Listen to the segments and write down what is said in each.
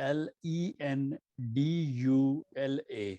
CALENDULA,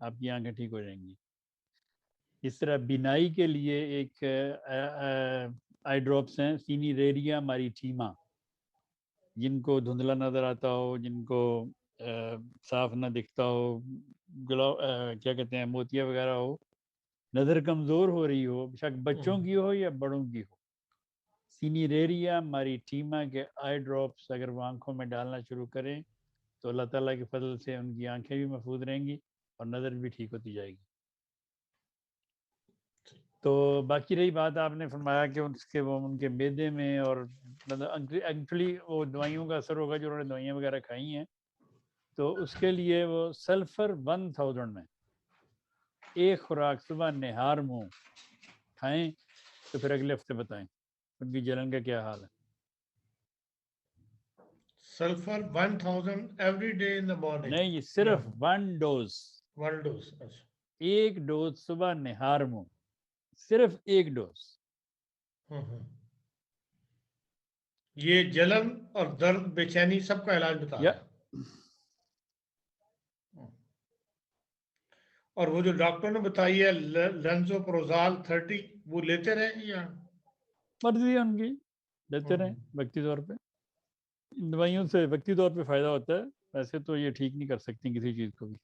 آپ کی آنکھیں ٹھیک ہو جائیں گی. اس طرح بینائی کے لیے ایک آئی ڈراپس ہیں سینیریریا ماریٹیما. جن کو دھندلا نظر آتا ہو, جن کو صاف نہ دکھتا ہو, کیا کہتے ہیں موتیا وغیرہ ہو, نظر کمزور ہو رہی ہو, بے شک بچوں کی ہو یا بڑوں کی ہو, سینیریریا ماریٹیما کے آئی ڈراپس اگر وہ آنکھوں میں ڈالنا شروع کریں تو اللہ تعالیٰ کے فضل سے ان کی آنکھیں بھی محفوظ رہیں گی اور نظر بھی ٹھیک ہوتی جائے گی. تو باقی رہی بات آپ نے فرمایا کہ ان کے معدے میں اور ایکچولی وہ دوائیوں کا اثر ہوگا جو انہوں نے دوائیاں وغیرہ کھائی ہیں, تو اس کے لیے وہ سلفر 1000 میں ایک خوراک صبح نہار منہ کھائیں تو پھر اگلے ہفتے بتائیں ان کی جلن کا کیا حال ہے. Sulphur 1000 every day in the morning? نہیں, یہ صرف 1 ڈوز, 1 ڈوز. ایک ڈوز صبح نہار منہ, صرف ایک ڈوز. یہ جلن اور درد بے چینی سب کا علاج بتا رہا ہے. اور وہ جو ڈاکٹر نے بتائی ہے لینزوپروزال 30 وہ لیتے رہیں یا مرضی ہے ان کی, لیتے رہیں وقتی طور پہ. ان دوائیوں سے وقتی طور پہ فائدہ ہوتا ہے, ویسے تو یہ ٹھیک نہیں کر سکتی کسی چیز کو بھی.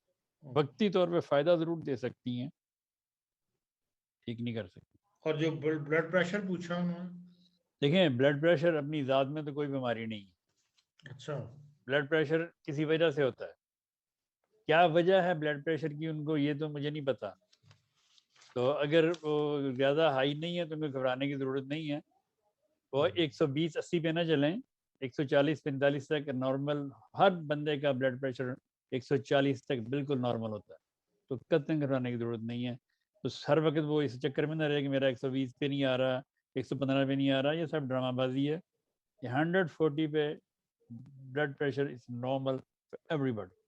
وقتی طور پہ فائدہ ضرور دے سکتی ہیں, ٹھیک نہیں کر سکتی. اور جو بلڈ پریشر پوچھا انہوں نے, دیکھیں بلڈ پریشر اپنی ذات میں تو کوئی بیماری نہیں ہے. اچھا, بلڈ پریشر کسی وجہ سے ہوتا ہے. کیا وجہ ہے بلڈ پریشر کی ان کو یہ تو مجھے نہیں پتا. تو اگر وہ زیادہ ہائی نہیں ہے تو انہیں گھبرانے کی ضرورت نہیں ہے. وہ 120-80 پہ نہ چلیں, 140-45 تک نارمل. ہر بندے کا بلڈ پریشر 140 تک بالکل نارمل ہوتا ہے, تو قطعاً گھبرانے کی ضرورت نہیں ہے. تو ہر وقت وہ اس چکر میں نہ رہے کہ میرا 120 پہ نہیں آ رہا, 115 پہ نہیں آ رہا. یہ سب ڈرامہ بازی ہے. یہ 140 پہ blood pressure is normal for every body.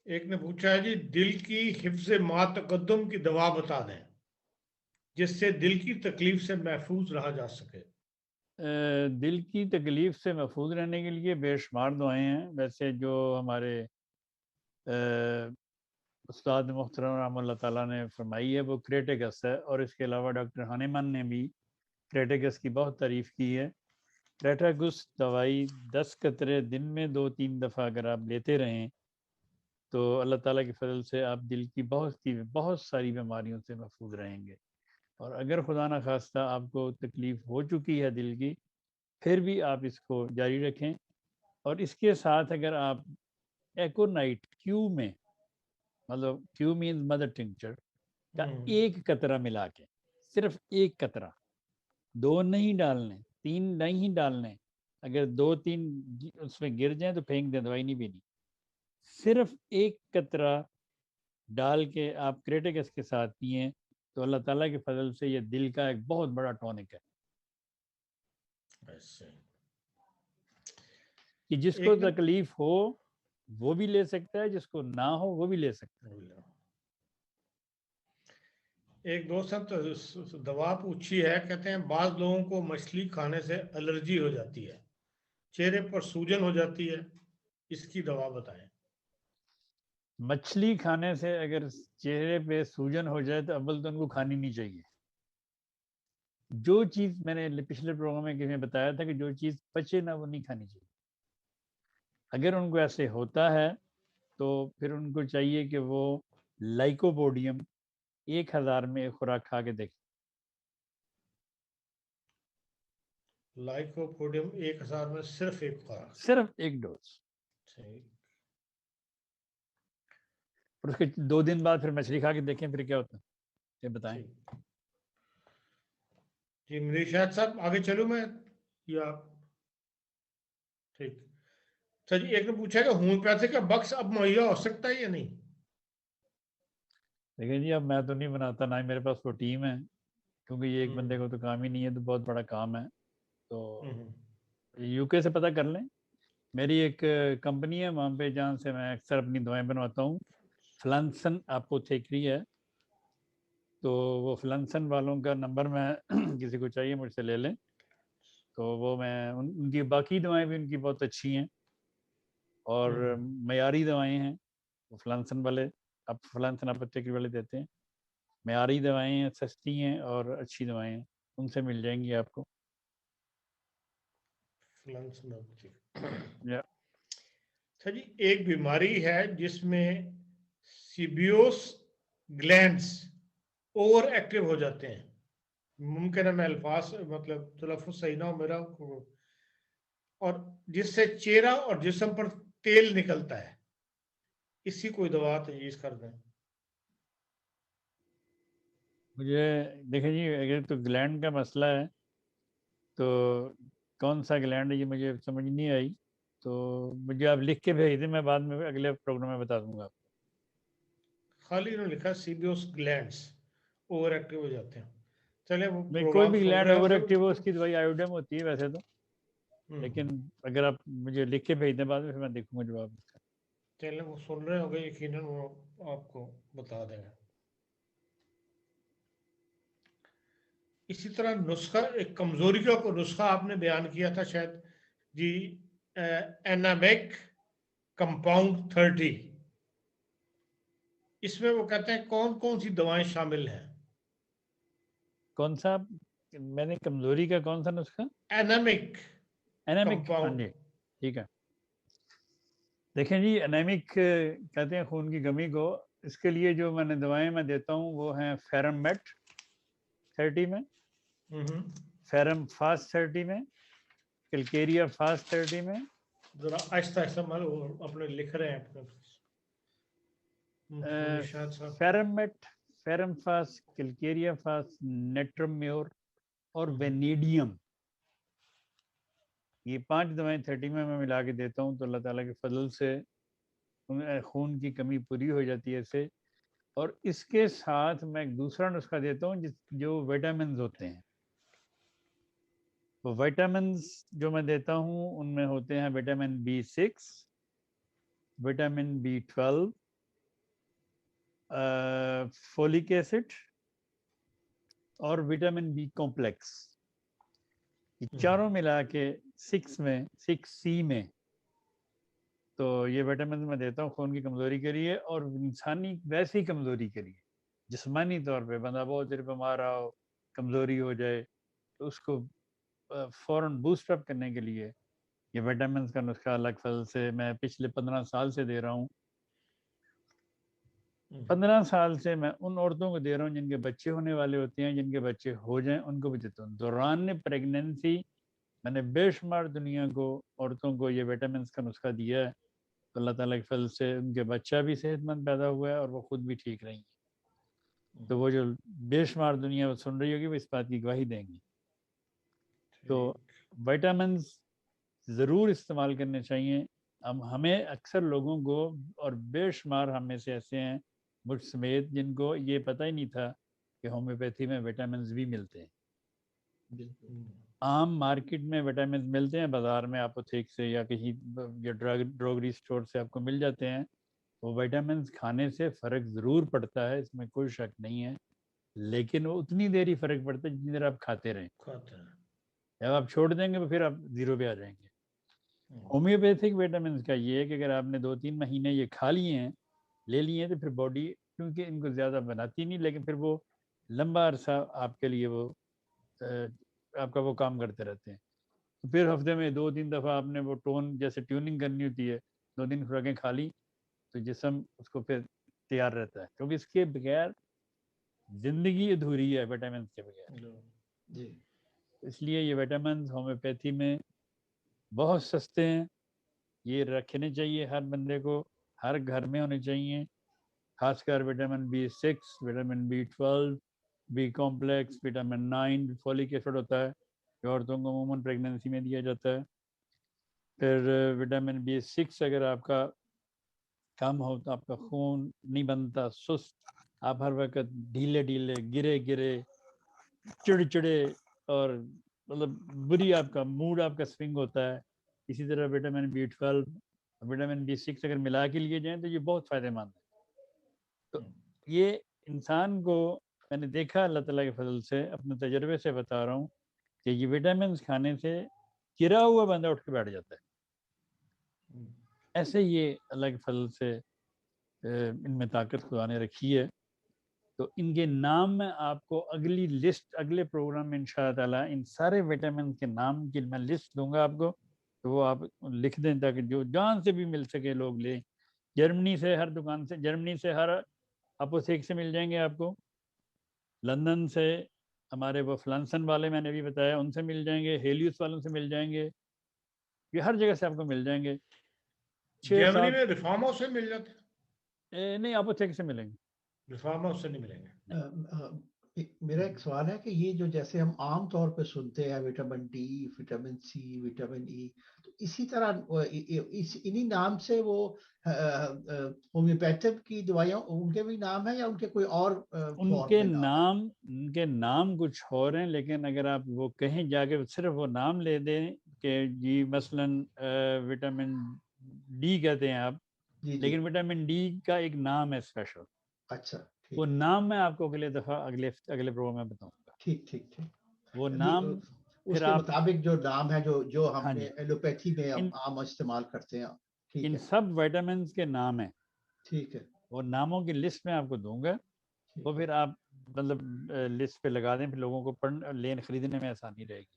ایک نے پوچھا ہے جی دل کی حفظ ما تقدم کی دوا بتا دیں جس سے دل کی تکلیف سے محفوظ رہا جا سکے. دل کی تکلیف سے محفوظ رہنے کے لیے بے شمار دعائیں ہیں. ویسے جو ہمارے استاد محترم رحمۃ اللہ تعالیٰ نے فرمائی ہے وہ کریٹیگس ہے, اور اس کے علاوہ ڈاکٹر ہانیمن نے بھی کریٹیگس کی بہت تعریف کی ہے. کریٹیگس دوائی 10 قطرے دن میں 2-3 دفعہ اگر آپ لیتے رہیں تو اللہ تعالیٰ کے فضل سے آپ دل کی بہت ساری بیماریوں سے محفوظ رہیں گے. اور اگر خدا نہ خواستہ آپ کو تکلیف ہو چکی ہے دل کی, پھر بھی آپ اس کو جاری رکھیں. اور اس کے ساتھ اگر آپ ایکونائٹ کیو میں, مطلب کیو مینز مدر ٹنکچر کا ایک قطرہ ملا کے, صرف ایک قطرہ, 2 نہیں ڈالنے, 3 نہیں ڈالنے, اگر 2-3 اس میں گر جائیں تو پھینک دیں, دوائی نہیں پینی. صرف ایک قطرہ ڈال کے آپ کریٹیکس کے ساتھ پئیں تو اللہ تعالیٰ کے فضل سے یہ دل کا ایک بہت بڑا ٹونک ہے کہ جس کو تکلیف ہو وہ بھی لے سکتا ہے, جس کو نہ ہو وہ بھی لے سکتا ہے. ایک دوست نے دوا پوچھی ہے, کہتے ہیں بعض لوگوں کو مچھلی کھانے سے الرجی ہو جاتی ہے, چہرے پر سوجن ہو جاتی ہے, اس کی دوا بتائیں. مچھلی کھانے سے اگر چہرے پہ سوجن ہو جائے تو اول تو ان کو کھانی نہیں چاہیے. جو چیز میں نے پچھلے پروگرام میں کسی نے بتایا تھا کہ جو چیز پچے نہ وہ نہیں کھانی چاہیے. اگر ان کو ایسے ہوتا ہے تو پھر ان کو چاہیے کہ وہ لائکوپوڈیم 1000 میں ایک خوراک کھا کے دیکھیں. لائکوپوڈیم 1000 میں صرف ایک خوراک, صرف ایک ڈوز. اور اس کے 2 دن بعد پھر مچھلی کھا کے دیکھیں پھر کیا ہوتا ہے, یہ بتائیں. جی منیر شاہد صاحب آگے چلوں میں یا ٹھیک. اچھا جی, ایک نے پوچھا کہ ہومیوپیتھی کا بکس اب مہیا ہو سکتا ہے یا نہیں؟ دیکھیں جی اب میں تو نہیں بناتا, نہ ہی میرے پاس وہ ٹیم ہے, کیونکہ یہ ایک بندے کو تو کام ہی نہیں ہے, تو بہت بڑا کام ہے. تو یو کے سے پتہ کر لیں, میری ایک کمپنی ہے وہاں پہ جہاں سے میں اکثر اپنی دوائیں بنواتا ہوں. فلانسن اپوتھیکری ہے, تو وہ فلانسن والوں کا نمبر میں کسی کو چاہیے مجھ سے لے لیں. تو وہ میں ان کی باقی دوائیں بھی ان کی بہت اچھی ہیں, اور معیاری دوائیں ہیں، فلانسن والے اب فلانسن اپتھیکری والے دیتے ہیں، معیاری دوائیں ہیں، سستی ہیں اور اچھی دوائیں ہیں، ان سے مل جائیں گی آپ کو۔ اچھا جی، ایک بیماری ہے جس میں سیبیوس گلینڈز اوور ایکٹیو ہو جاتے ہیں، ممکن ہے میں الفاظ مطلب تلفظ صحیح نہ ہو میرا، اور جس سے چہرہ اور جسم پر تیل نکلتا ہے، اسی کوئی دوا تجویز کر دیں۔ مجھے دیکھیں جی، اگر تو گلینڈ کا مسئلہ ہے تو کون سا گلینڈ ہے یہ مجھے سمجھ نہیں آئی، تو مجھے آپ لکھ کے بھیج دیں، میں بعد میں اگلے پروگرام میں بتا دوں گا آپ کو۔ خالی انہوں نے لکھا سیبیوس گلینڈز اوور ایکٹیو ہو جاتے ہیں۔ چلے وہ کوئی پروگرام بھی سن گلینڈ رہے اوور ہوں ایکٹیو ہو اس گے کی دوائی آیوڈیم ہوتی ہے ویسے تو، لیکن اگر آپ مجھے لکھ کے بھیج دیں بعد میں، پھر میں دیکھوں گا جواب اس کا۔ چلے وہ سن رہے ہوں گے، یقیناً وہ آپ کو بتا دیں گا۔ اسی طرح نسخہ، ایک کمزوری کا کوئی نسخہ آپ نے بیان کیا تھا شاید جی، اینامیک کمپاؤنڈ 30، اس میں وہ کہتے ہیں کون کون سی دوائیں شامل ہیں؟ کون سا؟ میں نے کمزوری کا کون سا نسخہ؟ اینامیک اینیمک، ہاں کمپاؤنڈ۔ جی ٹھیک ہے۔ دیکھیں جی، اینیمک کہتے ہیں خون کی کمی کو، اس کے لیے جو میں نے دوائیں میں دیتا ہوں وہ ہیں فیرم میٹ 30 میں، فیرم فاسٹ 30 میں، کلکیریا فاسٹ 30 میں۔ ذرا آہستہ آہستہ اپنے لکھ رہے ہیں اپنے فیرم میٹ، فیرم فاسٹ، کلکیریا فاسٹ، نیٹرم میور اور وینیڈیم، یہ 5 دوائیں 30 میں ملا کے دیتا ہوں، تو اللہ تعالیٰ کے فضل سے خون کی کمی پوری ہو جاتی ہے اس سے۔ اور اس کے ساتھ میں ایک دوسرا نسخہ دیتا ہوں جو ویٹامنز ہوتے ہیں، وہ ویٹامنز جو میں دیتا ہوں ان میں ہوتے ہیں vitamin B6، vitamin B12، folic acid اور وٹامن B کمپلیکس، یہ چاروں ملا کے 6C میں، تو یہ وٹامن میں دیتا ہوں خون کی کمزوری کے لیے، اور انسانی ویسی کمزوری کے لیے، جسمانی طور پہ بندہ بہت دیر بیمار ہو، کمزوری ہو جائے، تو اس کو فوراً بوسٹ اپ کرنے کے لیے یہ وٹامنز کا نسخہ الگ فضل سے میں پچھلے 15 سال سے دے رہا ہوں۔ 15 سال سے میں ان عورتوں کو دے رہا ہوں جن کے بچے ہونے والے ہوتے ہیں، جن کے بچے ہو جائیں ان کو بھی دیتا ہوں۔ دوران پریگننسی میں نے بے شمار دنیا کو، عورتوں کو یہ وٹامنز کا نسخہ دیا ہے، تو اللہ تعالیٰ کے فضل سے ان کے بچہ بھی صحت مند پیدا ہوا ہے اور وہ خود بھی ٹھیک رہی ہیں۔ تو وہ جو بے شمار دنیا سن رہی ہوگی وہ اس بات کی گواہی دیں گی۔ تو وٹامنز ضرور استعمال کرنے چاہیے۔ ہمیں اکثر لوگوں کو، اور بے شمار ہم میں سے ایسے ہیں مجھ سمیت، جن کو یہ پتہ ہی نہیں تھا کہ ہومیوپیتھی میں وٹامنز بھی ملتے ہیں۔ عام مارکیٹ میں وٹامنز ملتے ہیں، بازار میں اپوتھیک سے یا کہیں یا ڈروگری اسٹور سے آپ کو مل جاتے ہیں۔ وہ وٹامنز کھانے سے فرق ضرور پڑتا ہے، اس میں کوئی شک نہیں ہے، لیکن وہ اتنی دیر ہی فرق پڑتا ہے جتنی دیر آپ کھاتے رہیں۔ جب آپ چھوڑ دیں گے تو پھر آپ زیرو پہ آ جائیں گے۔ ہومیوپیتھک وٹامنز کا یہ ہے کہ اگر آپ نے 2-3 مہینے یہ کھا لیے ہیں، لے لیے ہیں، تو پھر باڈی کیونکہ ان کو زیادہ بناتی نہیں، لیکن پھر وہ لمبا عرصہ آپ کے لیے وہ آپ کا وہ کام کرتے رہتے ہیں۔ تو پھر ہفتے میں 2-3 دفعہ آپ نے وہ ٹون جیسے ٹیوننگ کرنی ہوتی ہے، 2-3 خوراکیں کھا لی تو جسم اس کو پھر تیار رہتا ہے، کیونکہ اس کے بغیر زندگی ادھوری ہے وٹامنز کے بغیر۔ اس لیے یہ وٹامنز ہومیوپیتھی میں بہت سستے ہیں، یہ رکھنے چاہیے ہر بندے کو، ہر گھر میں ہونے چاہیے، خاص کر vitamin B6، vitamin B12، B complex, vitamin 9، folic acid ہوتا ہے جو عورتوں کو عموماً پریگننسی میں دیا جاتا ہے۔ پھر وٹامن B6 اگر آپ کا کم ہو تو آپ کا خون نہیں بنتا، سست، آپ ہر وقت ڈھیلے گرے چڑچڑے اور مطلب بری آپ کا موڈ، آپ کا سوئنگ ہوتا ہے۔ اسی طرح وٹامن B12، وٹامن B6 اگر ملا کے لیے جائیں تو یہ بہت فائدہ مند ہے۔ تو یہ انسان کو میں نے دیکھا اللہ تعالیٰ کے فضل سے، اپنے تجربے سے بتا رہا ہوں کہ یہ وٹامنز کھانے سے گرا ہوا بندہ اٹھ کے بیٹھ جاتا ہے، ایسے یہ اللہ کے فضل سے ان میں طاقت خدا نے رکھی ہے. تو ان کے نام میں آپ کو اگلی لسٹ اگلے پروگرام میں انشاءاللہ تعالیٰ ان سارے وٹامن کے نام کی میں لسٹ دوں گا آپ کو, تو وہ آپ لکھ دیں تاکہ جو جہاں سے بھی مل سکے لوگ لیں. جرمنی سے ہر دکان سے, جرمنی سے ہر اپوتھیک سے مل جائیں گے آپ کو. لندن سے ہمارے وہ فلانسن والے میں نے بھی بتایا ان سے مل جائیں گے, ہیلیوس والوں سے مل جائیں گے, یہ ہر جگہ سے آپ کو مل جائیں گے. جرمنی میں ریفارم ہاؤس سے مل جاتے ہیں نہیں, اپوتھیک سے ملیں گے, ریفارم ہاؤس سے نہیں ملیں گے. میرا ایک سوال ہے کہ یہ جو جیسے ہم عام طور پہ سنتے ہیں vitamin D, vitamin C, vitamin E, تو اسی طرح انہی نام سے وہ ہومیوپیتھک کی دوائیاں ان کے بھی نام ہیں یا ان کے کوئی اور ان کے نام کچھ اور ہیں, لیکن اگر آپ وہ کہیں جا کے صرف وہ نام لے دیں کہ جی مثلاً وٹامن ڈی کہتے ہیں آپ, لیکن وٹامن ڈی کا ایک نام ہے اسپیشل. اچھا, وہ نام میں آپ کو اگلے دفعہ اگلے پروگرام میں بتاؤں گا. ٹھیک ٹھیک ٹھیک. وہ نام اس کے مطابق جو نام ہے جو ہم نے ایلوپیتھی میں عام استعمال کرتے ہیں. ان سب وائٹامنس کے نام ہیں. ٹھیک ہے, وہ ناموں کی لسٹ میں آپ کو دوں گا, وہ پھر آپ مطلب لسٹ پہ لگا دیں, پھر لوگوں کو پڑھنے خریدنے میں آسانی رہے گی.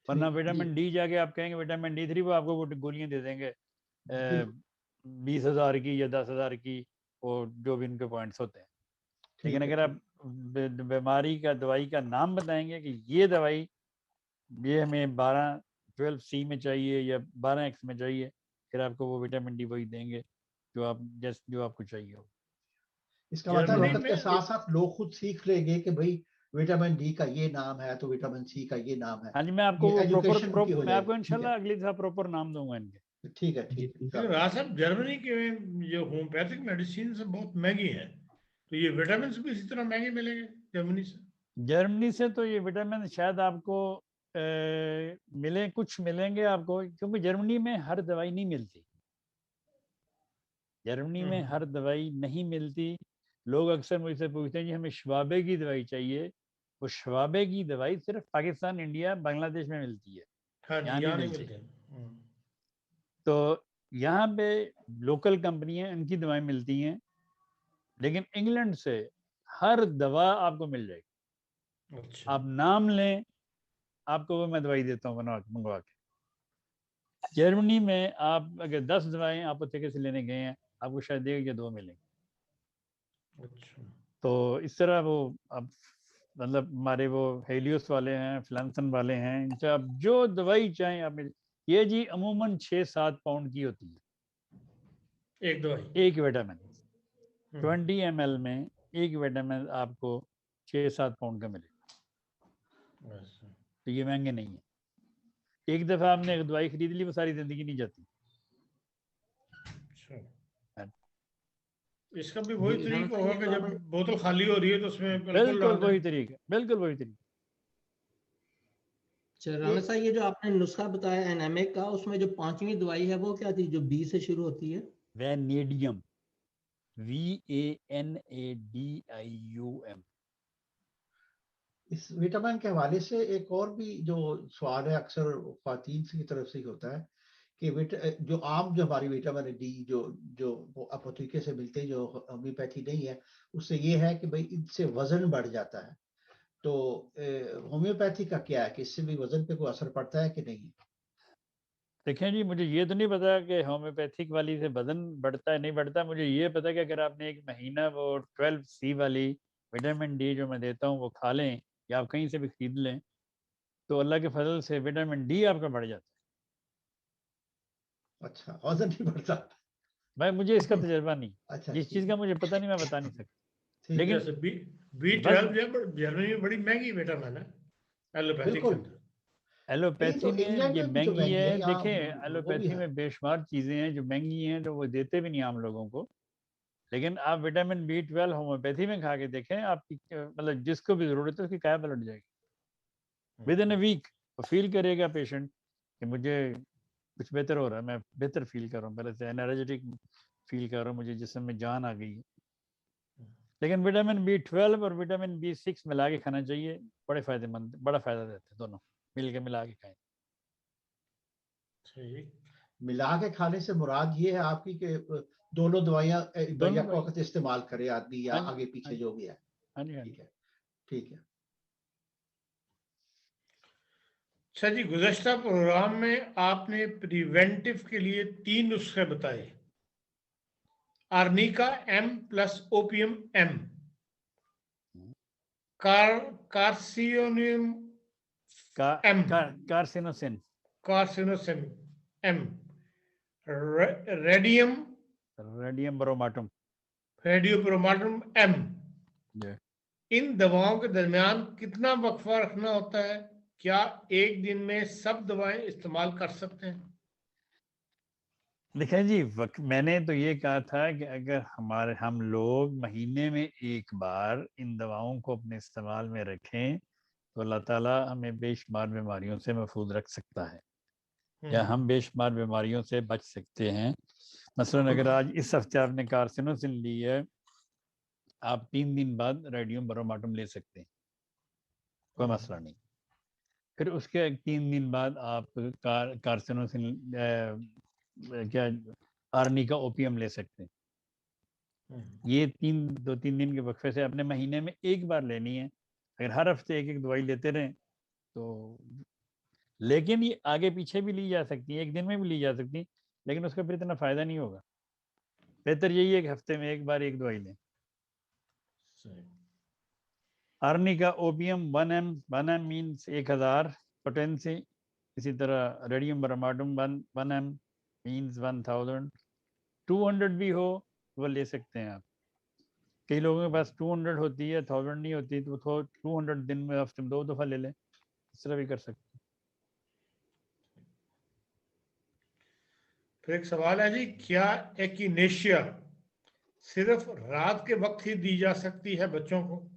ورنہ وٹامن ڈی جا کے آپ کہیں گے وٹامن ڈی 3, وہ آپ کو وہ گولیاں دے دیں گے 20,000 کی یا 10,000 کی, وہ جو بھی ان کے پوائنٹس ہوتے ہیں. لیکن اگر آپ بیماری کا دوائی کا نام بتائیں گے کہ یہ دوائی یہ ہمیں 12C میں چاہیے یا 12X میں چاہیے, پھر آپ کو وہ وٹامن ڈی وہی دیں گے جو آپ کو چاہیے ہو. اس کا مطلب وقت کے ساتھ ساتھ لوگ خود سیکھ لیں گے کہ بھئی وٹامن ڈی کا یہ نام ہے تو وٹامن سی کا یہ نام ہے. ہاں جی, میں آپ کو میں آپ کو انشاءاللہ اگلی دفعہ پراپر نام دوں گا ان کے. ٹھیک ہے ٹھیک ہے. راز صاحب جرمنی کے جو ہومیوپیتھک میڈیسین سے بہت مہنگی ہیں, تو یہ وٹامنس بھی اسی طرح مہنگے ملیں گے جرمنی سے؟ جرمنی سے تو یہ وٹامن شاید آپ کو ملیں, کچھ ملیں گے آپ کو, کیونکہ جرمنی میں ہر دوائی نہیں ملتی. جرمنی میں ہر دوائی نہیں ملتی. لوگ اکثر مجھ سے پوچھتے ہیں جی ہمیں شوابے کی دوائی چاہیے. وہ شوابے کی دوائی صرف پاکستان, انڈیا, بنگلہ دیش میں ملتی ہے, یہاں نہیں ملتی. تو یہاں پہ لوکل کمپنی ہیں, ان کی دوائیں ملتی ہیں, لیکن انگلینڈ سے ہر دوا آپ کو مل جائے گی. آپ نام لیں, آپ کو وہ میں دوائی دیتا ہوں منگوا کے. جرمنی میں آپ اگر 10 دوائیں آپ اپوتھیک سے لینے گئے ہیں, آپ کو شاید 1 یا 2 ملیں گے. تو اس طرح وہ اب مطلب ہمارے وہ ہیلیوس والے ہیں, فلانسن والے ہیں, ان سے آپ جو دوائی چاہیں آپ مل. یہ جی عموماً 6-7 پاؤنڈ کی ہوتی ہے ایک دوائی, ایک وٹامن. 20 ml میں ایک وٹامن آپ کو 6-7 پاؤنڈ کا ملے گا. تو یہ مہنگے نہیں ہیں. ایک دفعہ آپ نے ایک دوائی خرید لی, وہ ساری زندگی نہیں جاتی. اس کا بھی وہی طریقہ ہوگا کہ جب بوتل خالی ہو رہی ہے تو اس میں بالکل وہی طریقہ, بالکل وہی طریقہ. رانا صاحب یہ جو آپ نے نسخہ بتایا اینیمک کا, اس میں جو 5ویں دوائی ہے وہ کیا تھی جو بی سے شروع ہوتی ہے؟ وینیڈیم, VANADIUM. اس وٹامن کے حوالے سے ایک اور بھی جو سوال ہے اکثر خواتین کی طرف سے ہی ہوتا ہے کہ جو عام جو ہماری وٹامن ڈی جو اپوتھیکے سے ملتے جو ہومیوپیتھی نہیں ہے, اس سے یہ ہے کہ بھئی ان سے وزن بڑھ جاتا ہے. تو ہومیوپیتھی کا کیا ہے کہ اس سے بھی وزن پہ کوئی اثر پڑتا ہے کہ نہیں؟ دیکھیں جی, مجھے یہ تو نہیں پتا کہ ہومیوپیتھک والی سے وزن بڑھتا ہے نہیں بڑھتا. مجھے یہ پتا کہ اگر آپ نے 1 مہینہ وہ 12C والی وٹامن ڈی جو میں دیتا ہوں وہ کھا لیں, یا آپ کہیں سے بھی خرید لیں, تو اللہ کے فضل سے وٹامن ڈی آپ کا بڑھ جاتا ہے. اچھا, وزن نہیں بڑھتا؟ بھائی مجھے اس کا تجربہ نہیں, جس چیز کا مجھے پتہ نہیں میں بتا نہیں سکتا. لیکن B12 جرمنی میں بڑی مہنگی وٹامن ہے ایلوپیتھک کے اندر. ایلوپیتھی میں یہ مہنگی ہے. دیکھیں ایلوپیتھی میں بے شمار چیزیں ہیں جو مہنگی ہیں, تو وہ دیتے بھی نہیں عام لوگوں کو. لیکن آپ وٹامن B12 ہومیوپیتھی میں کھا کے دیکھیں, آپ کی مطلب جس کو بھی ضرورت ہے اس کی کیا پلٹ جائے گی ود ان اے ویک. فیل کرے گا پیشنٹ کہ مجھے کچھ بہتر ہو رہا ہے, میں بہتر فیل کر رہا ہوں, پہلے سے انرجیٹک فیل کر رہا ہوں, مجھے جسم میں جان آ گئی ہے. لیکن وٹامن B12 اور وٹامن B6 ملا کے کھانا چاہیے, بڑے فائدہ مند, بڑا فائدہ دیتے ہیں دونوں مل کے, ملا کے کھائیں. ٹھیک. ملا کے کھانے سے مراد یہ ہے آپ کی کہ دونوں دوائیاں دونوں یک وقت استعمال کرے آدمی یا آگے پیچھے جو بھی ہے. ٹھیک ہے ٹھیک ہے. اچھا جی، گزشتہ پروگرام میں آپ نے پریونٹیو کے لیے 3 نسخے بتائے، arnica M plus opium M, carcinosin carcinosin M, radium bromatum radium bromatum M. ان دواؤں کے درمیان کتنا وقفہ رکھنا ہوتا ہے؟ کیا ایک دن میں سب دوائیں استعمال کر سکتے ہیں؟ دیکھیں جی، میں نے تو یہ کہا تھا کہ اگر ہم لوگ مہینے میں ایک بار ان دواؤں کو اپنے استعمال میں رکھیں تو اللہ تعالیٰ ہمیں بے شمار بیماریوں سے محفوظ رکھ سکتا ہے، یا ہم بے شمار بیماریوں سے بچ سکتے ہیں. مثلاً اگر آج اس ہفتے آپ نے کارسینوسن لی ہے، آپ 3 دن بعد ریڈیم بروماٹم لے سکتے ہیں، کوئی مسئلہ نہیں. پھر اس کے 3 دن بعد آپ کارسینوسن کیا آرنیکا اوپیم لے سکتے ہیں. یہ 2-3 دن کے وقفے سے اپنے مہینے میں ایک بار لینی ہے. اگر ہر ہفتے ایک دوائی لیتے رہیں تو، لیکن یہ آگے پیچھے بھی لی جا سکتی ہے، ایک دن میں بھی لی جا سکتی ہے، لیکن اس کا پھر اتنا فائدہ نہیں ہوگا. بہتر یہی ہے کہ ہفتے میں ایک بار ایک دوائی لیں. آرنیکا اوپیم 1 مینس 1000 پوٹینسی. اسی طرح ریڈیم بروماٹم 1 مینس 1000. 200 بھی ہو وہ لے سکتے ہیں آپ. کئی لوگوں کے پاس 200 ہوتی ہے، 1000 نہیں ہوتی، تو 200 دن میں ہفتے میں 2 دفعہ لے لیں، اس طرح بھی کر سکتے ہیں. پھر ایک سوال ہے جی، کیا ایکینیشیا صرف رات کے وقت ہی دی جا سکتی ہے بچوں کو؟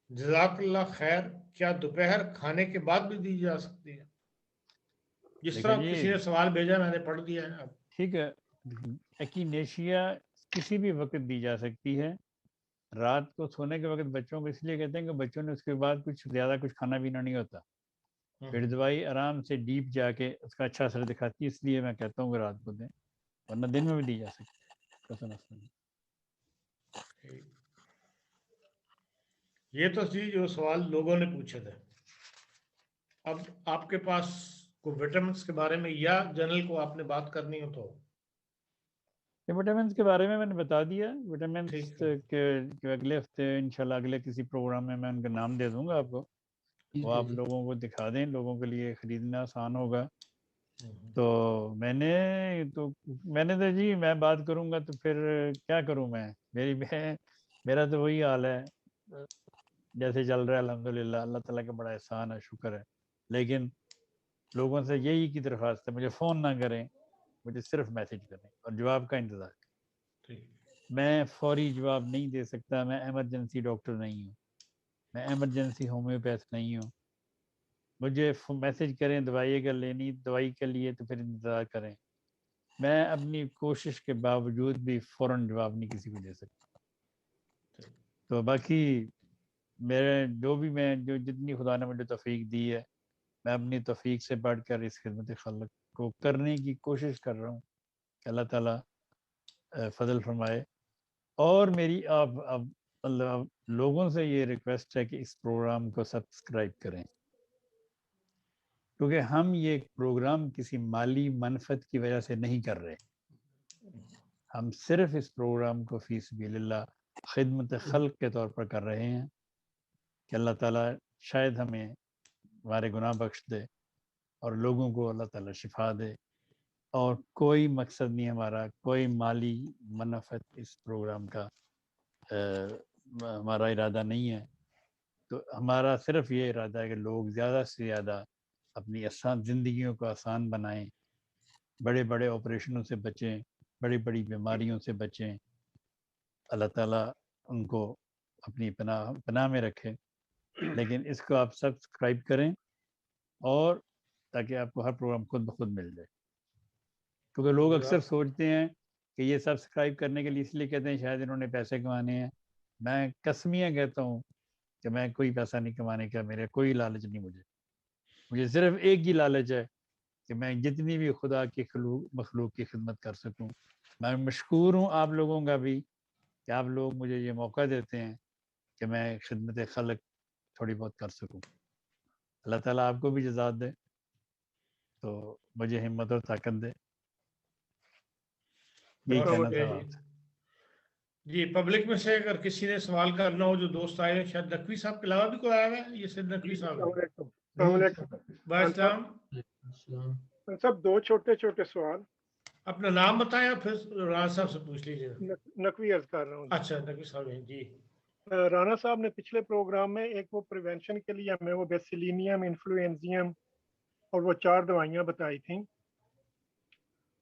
جزاک اللہ خیر. کیا دوپہر کھانے کے بعد بھی دی جا سکتی ہے؟ جس طرح کسی نے سوال بھیجا میں نے پڑھ دیا ہے. اب ٹھیک ہے، ایکینیشیا کسی بھی وقت دی جا سکتی ہے. رات کو سونے کے وقت بچوں کو اس لیے کہتے ہیں کہ بچوں نے اس کے بعد کچھ زیادہ کھانا پینا نہیں ہوتا، پھر دوائی آرام سے ڈیپ جا کے اس کا اچھا اثر دکھاتی ہے. اس لیے میں کہتا ہوں کہ رات کو دیں، ورنہ دن میں بھی دی جا سکتی ہے. یہ تو جی جو سوال لوگوں نے پوچھے تھے. اب آپ کے پاس کوئی وٹامنس کے بارے میں یا جنرل کو آپ نے بات کرنی ہو تو؟ وٹامنس کے بارے میں نے بتا دیا. وٹامنس کے اگلے ہفتے انشاءاللہ اگلے کسی پروگرام میں ان کا نام دے دوں گا آپ کو، وہ آپ لوگوں کو دکھا دیں، لوگوں کے لیے خریدنا آسان ہوگا. تو میں نے تو جی میں بات کروں گا تو پھر کیا کروں میں، میرا تو وہی حال ہے جیسے چل رہا ہے الحمدللہ. اللہ تعالیٰ کا بڑا احسان ہے، شکر ہے. لیکن لوگوں سے یہی کی درخواست ہے، مجھے فون نہ کریں، مجھے صرف میسج کریں اور جواب کا انتظار کریں. میں فوری جواب نہیں دے سکتا، میں ایمرجنسی ڈاکٹر نہیں ہوں، میں ایمرجنسی ہومیوپیتھ نہیں ہوں. مجھے میسج کریں دوائی اگر لینی دوائی کے لیے تو پھر انتظار کریں. میں اپنی کوشش کے باوجود بھی فوراً جواب نہیں کسی کو دے سکتا. تو باقی میرے جو جتنی خدا نے مجھے توفیق دی ہے، میں اپنی توفیق سے بڑھ کر اس خدمت خلق کو کرنے کی کوشش کر رہا ہوں کہ اللہ تعالیٰ فضل فرمائے. اور میری لوگوں سے یہ ریکویسٹ ہے کہ اس پروگرام کو سبسکرائب کریں، کیونکہ ہم یہ پروگرام کسی مالی منفعت کی وجہ سے نہیں کر رہے. ہم صرف اس پروگرام کو فی سبیل اللہ خدمت خلق کے طور پر کر رہے ہیں کہ اللہ تعالیٰ شاید ہمیں ہمارے گناہ بخش دے اور لوگوں کو اللہ تعالیٰ شفا دے. اور کوئی مقصد نہیں ہمارا، کوئی مالی منفعت اس پروگرام کا ہمارا ارادہ نہیں ہے. تو ہمارا صرف یہ ارادہ ہے کہ لوگ زیادہ سے زیادہ اپنی زندگیوں کو آسان بنائیں، بڑے بڑے آپریشنوں سے بچیں، بڑی بڑی بیماریوں سے بچیں. اللہ تعالیٰ ان کو اپنی پناہ میں رکھے. لیکن اس کو آپ سبسکرائب کریں اور تاکہ آپ کو ہر پروگرام خود بخود مل جائے. کیونکہ لوگ اکثر سوچتے ہیں کہ یہ سبسکرائب کرنے کے لیے اس لیے کہتے ہیں شاید انہوں نے پیسے کمانے ہیں. میں قسمیہ کہتا ہوں کہ میں کوئی پیسہ نہیں کمانے کا، میرے کوئی لالچ نہیں. مجھے صرف ایک ہی لالچ ہے کہ میں جتنی بھی خدا کی مخلوق کی خدمت کر سکوں. میں مشکور ہوں آپ لوگوں کا بھی کہ آپ لوگ مجھے یہ موقع دیتے ہیں کہ میں خدمت خلق تھوڑی بہت کر سکوں. اللہ تعالیٰ آپ کو بھی جزات دے، تو مجھے ہمت اور طاقت دے. یہی کہنا تھا آپ سے. جی پبلک میں سے اگر کسی نے سوال کرنا ہو، جو دوست آئے ہیں، شاید نقوی صاحب کے علاوہ بھی کوئی آیا ہے، یہ صرف نقوی صاحب ہے. السلام علیکم. السلام. سب دو چھوٹے چھوٹے سوال. اپنا نام بتائیں، پھر رانا صاحب سے پوچھ لیجیے. نقوی عرض کر رہا ہوں. اچھا نقوی صاحب ہیں جی. رانا صاحب نے پچھلے پروگرام میں ایک وہ پریونشن کے لیے ہمیں وہ بیسیلینیم، انفلوئنزیم اور وہ 4 دوائیاں بتائی تھیں.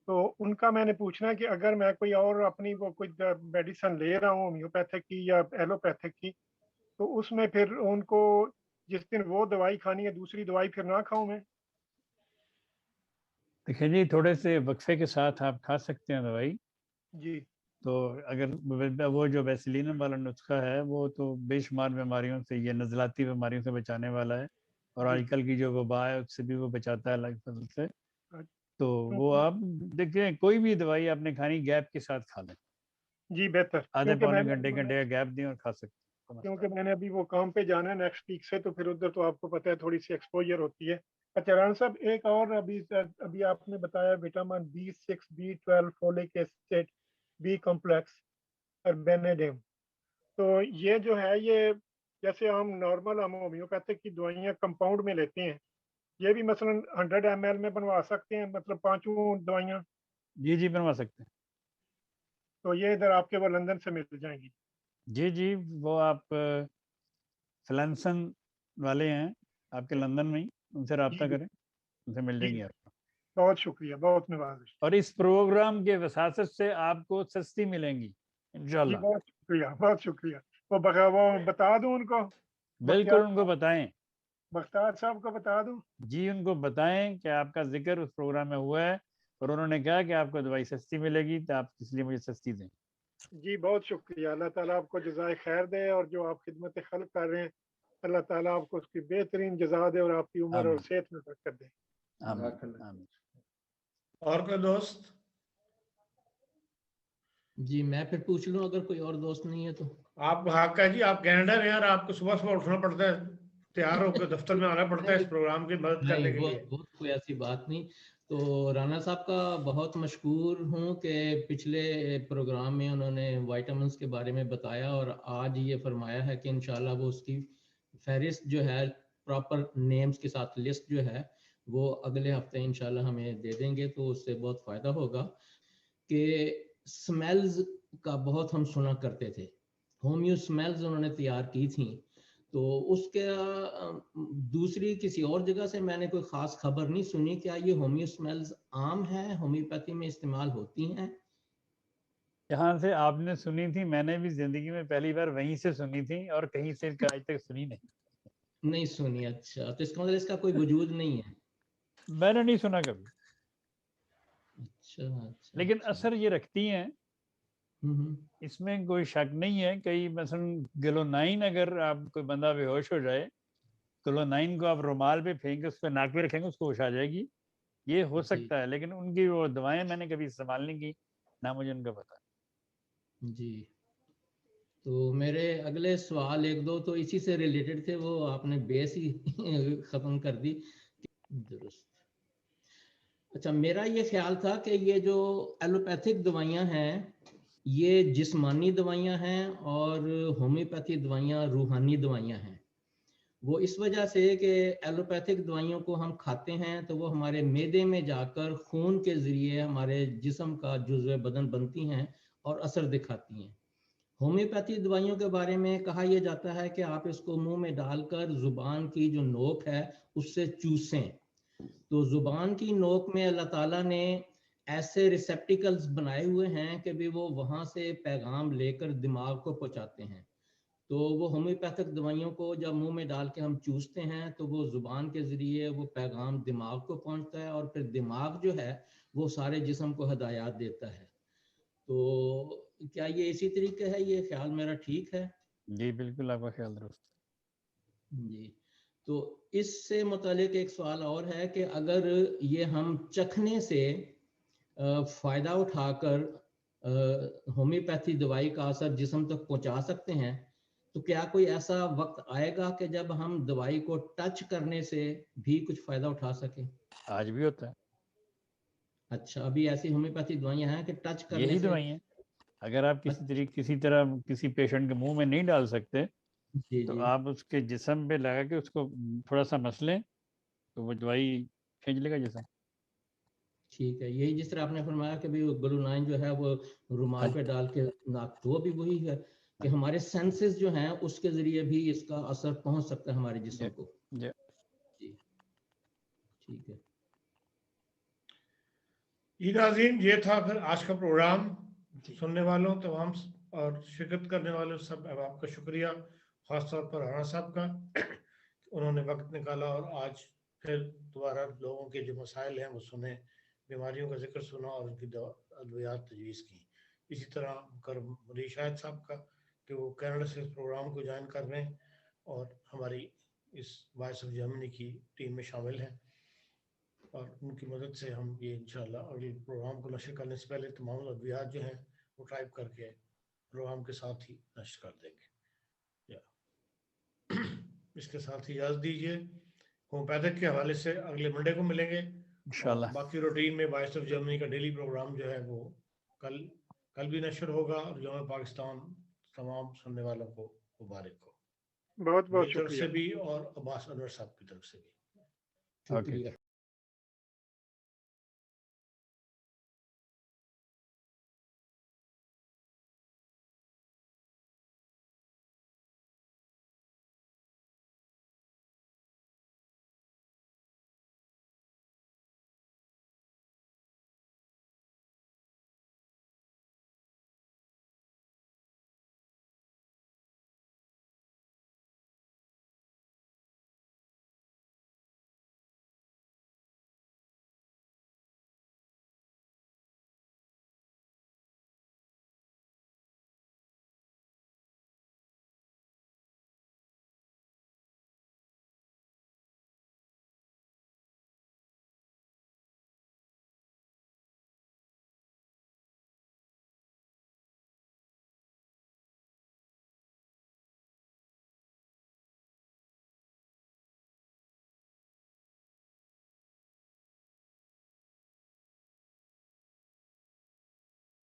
تو ان کا میں نے پوچھنا ہے کہ اگر میں کوئی اور اپنی وہ کوئی میڈیسن لے رہا ہوں ہومیوپیتھک کی یا ایلوپیتھک کی، تو اس میں پھر ان کو جس دن وہ دوائی کھانی ہے دوسری دوائی پھر نہ کھاؤں میں؟ دیکھیں جی، تھوڑے سے وقفے کے ساتھ آپ کھا سکتے ہیں دوائی. جی. تو اگر وہ جو بیسیلینم والا نسخہ ہے وہ تو بے شمار بیماریوں سے، یہ نزلاتی بیماریوں سے بچانے والا ہے، اور آج کل کی جو وبا ہے اس سے بھی وہ بچاتا ہے اللہ کے فضل سے. تو وہ آپ دیکھیں کوئی بھی دوائی آپ نے کھانی گیپ کے ساتھ کھا لیں. جی بہتر. آدھے پونے گھنٹے کا گیپ دیں اور کھا سکتے ہیں. کیونکہ میں نے ابھی وہ کام پہ جانا ہے نیکسٹ ویک سے، تو پھر ادھر تو آپ کو پتہ ہے تھوڑی سی ایکسپوجر ہوتی ہے. اچھا رانا صاحب، ایک اور ابھی آپ نے بتایا vitamin B6 B12 folic acid B complex اور بینیڈیم. تو یہ جو ہے، یہ جیسے ہم نارمل ہومیوپیتھک کی دوائیاں کمپاؤنڈ میں لیتے ہیں، یہ بھی مثلا 100 ml میں بنوا سکتے ہیں، مطلب 5 دوائیاں؟ جی جی بنوا سکتے ہیں. تو یہ ادھر آپ کے وہ لندن سے مل جائیں گی؟ جی جی، وہ آپ فلنسن والے ہیں آپ کے لندن میں ہی، ان سے رابطہ کریں، ان سے مل جائیں گی آپ کو. بہت شکریہ، بہت نوازش. اور اس پروگرام کے وساطت سے آپ کو سستی ملیں گی انشاءاللہ. بہت شکریہ، بہت شکریہ. وہ بتا دوں ان کو؟ بالکل ان کو بتائیں. بختیار صاحب کو بتا دوں؟ جی ان کو بتائیں کہ آپ کا ذکر اس پروگرام میں ہوا ہے اور انہوں نے کہا کہ آپ کو دوائی سستی ملے گی، تو آپ اس لیے مجھے سستی دیں. جی بہت شکریہ. اللہ تعالیٰ آپ کو جزائے خیر دے، اور جو آپ خدمت خلق کر رہے ہیں اللہ تعالیٰ آپ کو اس کی بہترین جزا دے اور آپ کی عمر اور صحت میں برکت دے. آمین. اور کوئی دوست؟ جی میں پھر پوچھ لوں اگر کوئی اور دوست نہیں ہے تو. آپ کو حق ہے جی، آپ کینیڈا میں ہیں اور آپ کو صبح صبح اٹھنا پڑتا ہے، تیار ہو کے دفتر میں آنا پڑتا ہے اس پروگرام کی مدد کرنے کے لیے. وہ کوئی ایسی بات نہیں. تو رانا صاحب کا بہت مشکور ہوں کہ پچھلے پروگرام میں انہوں نے وائٹامنس کے بارے میں بتایا، اور آج یہ فرمایا ہے کہ انشاءاللہ وہ اس کی فہرست جو ہے پراپر نیمز کے ساتھ لسٹ جو ہے وہ اگلے ہفتے انشاءاللہ ہمیں دے دیں گے، تو اس سے بہت فائدہ ہوگا. کہ سمیلز کا بہت ہم سنا کرتے تھے، ہومیو سمیلز انہوں نے تیار کی تھیں، تو اس کے دوسری کسی اور جگہ سے میں نے کوئی خاص خبر نہیں سنی. کیا یہ ہومیو سمیلز عام ہیں، ہومیوپیتھی میں استعمال ہوتی ہیں؟ جہاں سے آپ نے سنی تھی میں نے بھی زندگی میں پہلی بار وہیں سے سنی تھی، اور کہیں سے آج تک سنی نہیں سنی. اچھا، تو اس کا مطلب اس کا کوئی وجود نہیں ہے؟ میں نے نہیں سنا کبھی. اچھا. لیکن اثر یہ رکھتی ہیں، اس میں کوئی شک نہیں ہے. کئی مثلا گلونائن، اگر آپ کوئی بندہ بے ہوش ہو جائے، گلونائن کو آپ رومال پہ پھینک کے اس پہ ناک پہ رکھیں گے اس کو ہوش آ جائے گی، یہ ہو سکتا ہے. لیکن ان کی وہ دوائیں میں نے کبھی استعمال نہیں کی، نہ مجھے ان کا پتا. جی تو میرے اگلے سوال ایک دو تو اسی سے ریلیٹڈ تھے، وہ آپ نے بیس ہی ختم کر دی. درست. اچھا، میرا یہ خیال تھا کہ یہ جو ایلوپیتھک دوائیاں ہیں یہ جسمانی دوائیاں ہیں اور ہومیوپیتھی دوائیاں روحانی دوائیاں ہیں. وہ اس وجہ سے کہ ایلوپیتھک دوائیوں کو ہم کھاتے ہیں تو وہ ہمارے معدے میں جا کر خون کے ذریعے ہمارے جسم کا جزو بدن بنتی ہیں اور اثر دکھاتی ہیں. ہومیوپیتھی دوائیوں کے بارے میں کہا یہ جاتا ہے کہ آپ اس کو منہ میں ڈال کر زبان کی جو نوک ہے اس سے چوسیں، تو زبان کی نوک میں اللہ تعالیٰ نے ایسے ریسیپٹیکلز بنائے ہوئے ہیں کہ بھی وہ وہاں سے پیغام لے کر دماغ کو پہنچاتے ہیں. تو وہ ہومیوپیتھک دوائیوں کو جب منہ میں ڈال کے ہم چوستے ہیں تو وہ زبان کے ذریعے وہ پیغام دماغ کو پہنچتا ہے، اور پھر دماغ جو ہے وہ سارے جسم کو ہدایات دیتا ہے. تو کیا یہ اسی طریقے ہے؟ یہ خیال میرا ٹھیک ہے؟ جی بالکل آپ کا خیال درست. جی تو اس سے متعلق ایک سوال اور ہے کہ اگر یہ ہم چکھنے سے فائدہ اٹھا کر ہومیوپیتھی دوائی کا اثر جسم تک پہنچا سکتے ہیں، تو کیا کوئی ایسا وقت آئے گا کہ جب ہم دوائی کو ٹچ کرنے سے بھی کچھ فائدہ اٹھا سکیں؟ آج بھی ہوتا ہے، اچھا، ابھی ایسی ہومیوپیتھی دوائیاں ہیں کہ ٹچ کرنے یہی سے دوائیں اگر آپ کسی طرح کسی پیشنٹ کے منہ میں نہیں ڈال سکتے جی تو جی آپ اس کے جسم پہ لگا کے اس کو تھوڑا سا مسلیں تو وہ دوائی کھینچ لے گا جسم. ٹھیک ہے، یہی جس طرح آپ نے فرمایا کہ گلونائن جو ہے وہ رومال پہ ڈال کے ناک، تو وہ بھی وہی ہے کہ ہمارے سینسز جو ہیں اس کے ذریعے بھی اس کا اثر پہنچ سکتا ہے ہمارے جسم کو. جی ٹھیک ہے جی ناظرین، یہ تھا پھر آج کا پروگرام. سننے والوں تمام اور شرکت کرنے والوں سب آپ کا شکریہ، خاص طور پر رانا صاحب کا، انہوں نے وقت نکالا اور آج پھر دوبارہ لوگوں کے جو مسائل ہیں وہ سنے، بیماریوں کا ذکر سنا اور ان کی ادویات تجویز کی. اسی طرح مری شاہد صاحب کا کہ وہ کینیڈا سے اس پروگرام کو جوائن کر رہے ہیں اور ہماری اس وائس آف جرمنی کی ٹیم میں شامل ہیں، اور ان کی مدد سے ہم یہ انشاءاللہ اگلے پروگرام کو نشر کرنے سے پہلے تمام ادویات جو ہیں وہ ٹائپ کر کے پروگرام کے ساتھ ہی نشر کر دیں گے. اس کے ساتھ ہی اجازت دیجیے. ہومیوپیتھک کے حوالے سے اگلے منڈے کو ملیں گے انشاءاللہ. باقی روٹین میں وائس آف جرمنی کا ڈیلی پروگرام جو ہے وہ کل بھی نشر ہوگا، اور یوم پاکستان تمام سننے والوں کو مبارک ہو، بہت بہت میری طرف شکریہ. سے بھی اور عباس انور صاحب کی طرف سے بھی. شکریہ.